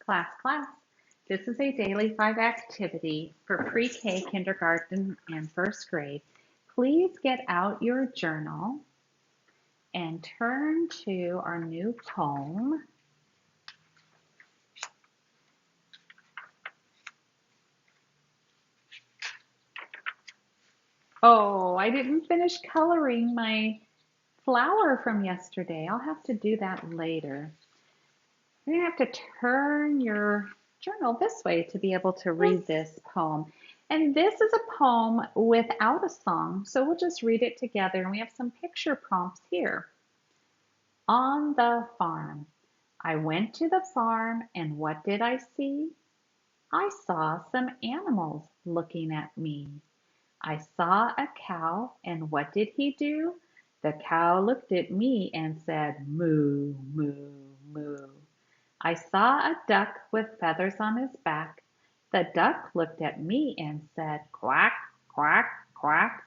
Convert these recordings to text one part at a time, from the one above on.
Class. This is a daily 5 activity for pre-K, kindergarten, and first grade. Please get out your journal and turn to our new poem. Oh, I didn't finish coloring my flower from yesterday. I'll have to do that later. You're going to have to turn your journal this way to be able to read this poem. And this is a poem without a song, so we'll just read it together. And we have some picture prompts here. On the farm. I went to the farm, and what did I see? I saw some animals looking at me. I saw a cow, and what did he do? The cow looked at me and said, moo, moo, moo. I saw a duck with feathers on his back. The duck looked at me and said, quack, quack, quack.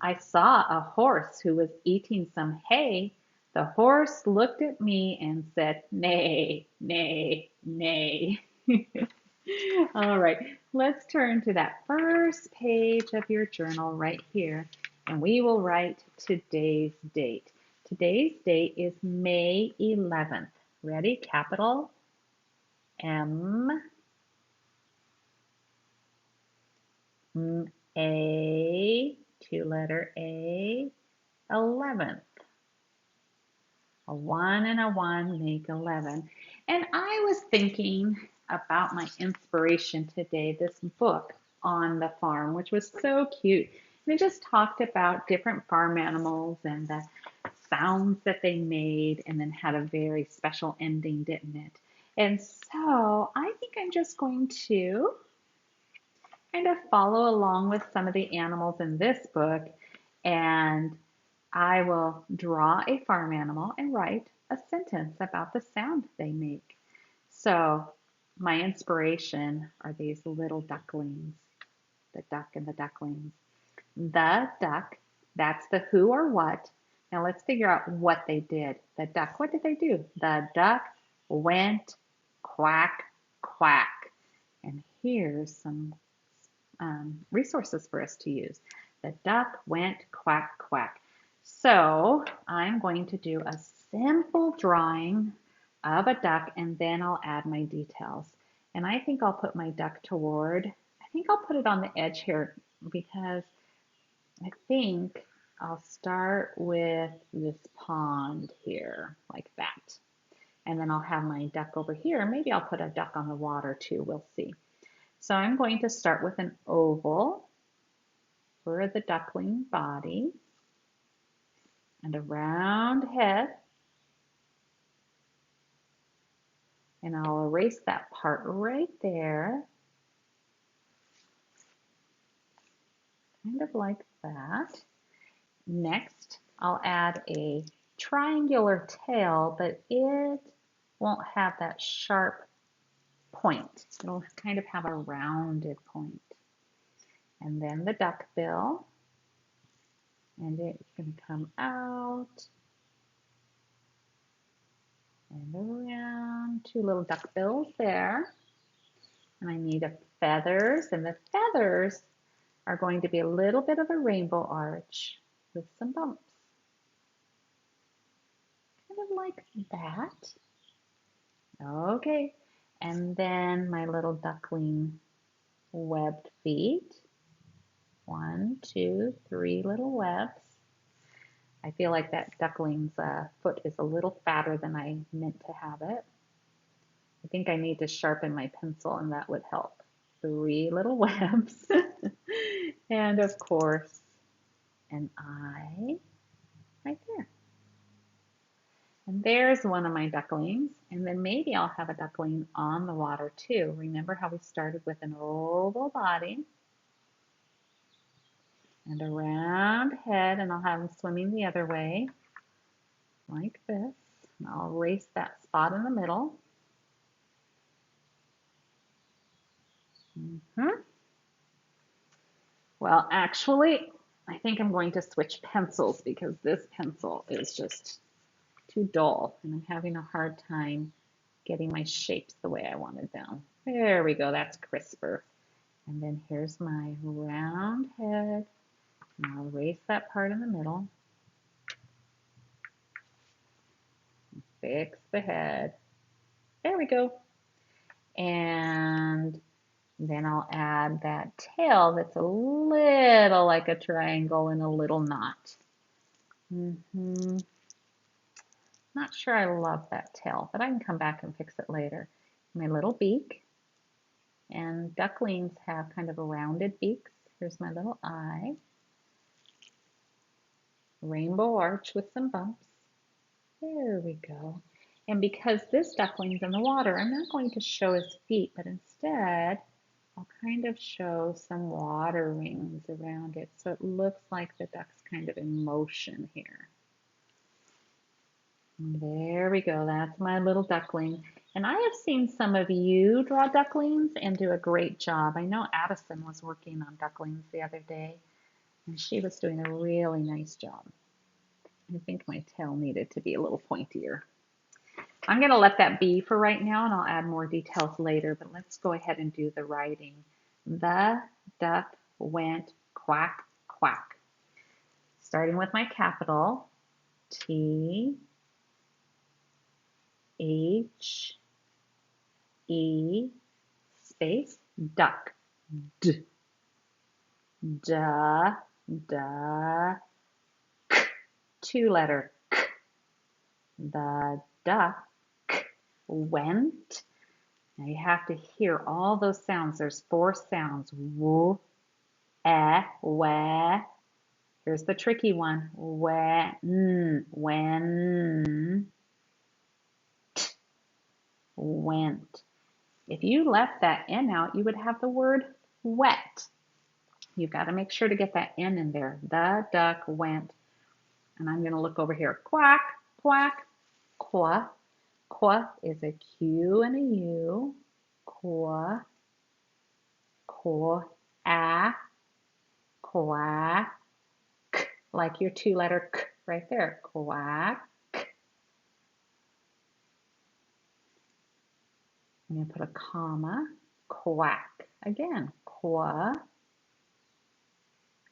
I saw a horse who was eating some hay. The horse looked at me and said, neigh, neigh, neigh. All right, let's turn to that first page of your journal right here, and we will write today's date. Today's date is May 11th. Ready? Capital M A, two-letter A, 11th. A 1 and a 1 make 11. And I was thinking about my inspiration today, this book on the farm, which was so cute. And it just talked about different farm animals and the sounds that they made, and then had a very special ending, didn't it? And so I think I'm just going to kind of follow along with some of the animals in this book, and I will draw a farm animal and write a sentence about the sound they make. So my inspiration are these little ducklings, the duck and the ducklings. The duck, that's the who or what. Now let's figure out what they did. The duck, what did they do? The duck went quack, quack. And here's some resources for us to use. The duck went quack, quack. So I'm going to do a simple drawing of a duck, and then I'll add my details. And I think I'll put my duck toward, I think I'll put it on the edge here, because I think I'll start with this pond here, like that. And then I'll have my duck over here. Maybe I'll put a duck on the water too, we'll see. So I'm going to start with an oval for the duckling body and a round head. And I'll erase that part right there, kind of like that. Next, I'll add a triangular tail, but it won't have that sharp point. It'll kind of have a rounded point. And then the duck bill, and it's going to come out and around, two little duck bills there. And I need a feathers, and the feathers are going to be a little bit of a rainbow arch with some bumps. Kind of like that. Okay, and then my little duckling webbed feet. 1, 2, 3 little webs. I feel like that duckling's foot is a little fatter than I meant to have it. I think I need to sharpen my pencil, and that would help. 3 little webs. And of course, an eye right there. And there's one of my ducklings. And then maybe I'll have a duckling on the water too. Remember how we started with an oval body and a round head, and I'll have them swimming the other way like this. And I'll erase that spot in the middle. Well, actually, I think I'm going to switch pencils, because this pencil is just too dull, and I'm having a hard time getting my shapes the way I wanted them. There we go, that's crisper. And then here's my round head. And I'll erase that part in the middle. Fix the head. There we go. And then I'll add that tail that's a little like a triangle and a little knot. Not sure I love that tail, but I can come back and fix it later. My little beak. And ducklings have kind of a rounded beaks. Here's my little eye. Rainbow arch with some bumps. There we go. And because this duckling's in the water, I'm not going to show his feet, but instead I'll kind of show some water rings around it. So it looks like the duck's kind of in motion here. There we go, that's my little duckling. And I have seen some of you draw ducklings and do a great job. I know Addison was working on ducklings the other day, and she was doing a really nice job. I think my tail needed to be a little pointier. I'm going to let that be for right now, and I'll add more details later, but let's go ahead and do the writing. The duck went quack, quack. Starting with my capital, T, H, E, space, duck, D, da, da, k, two-letter K. The duck went. Now you have to hear all those sounds. There's 4 sounds. W, e, we. Here's the tricky one. When, t, went. If you left that N out, you would have the word wet. You've got to make sure to get that N in there. The duck went. And I'm going to look over here. Quack, quack, qua. Qua is a Q and a U. Qua, qua, a, quack. Like your 2-letter K right there. Quack. I'm going to put a comma. Quack. Again. Qua,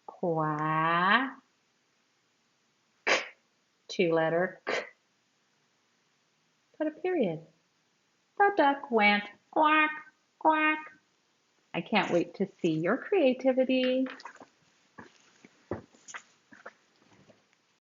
quack. 2-letter K. Put a period. The duck went quack, quack. I can't wait to see your creativity.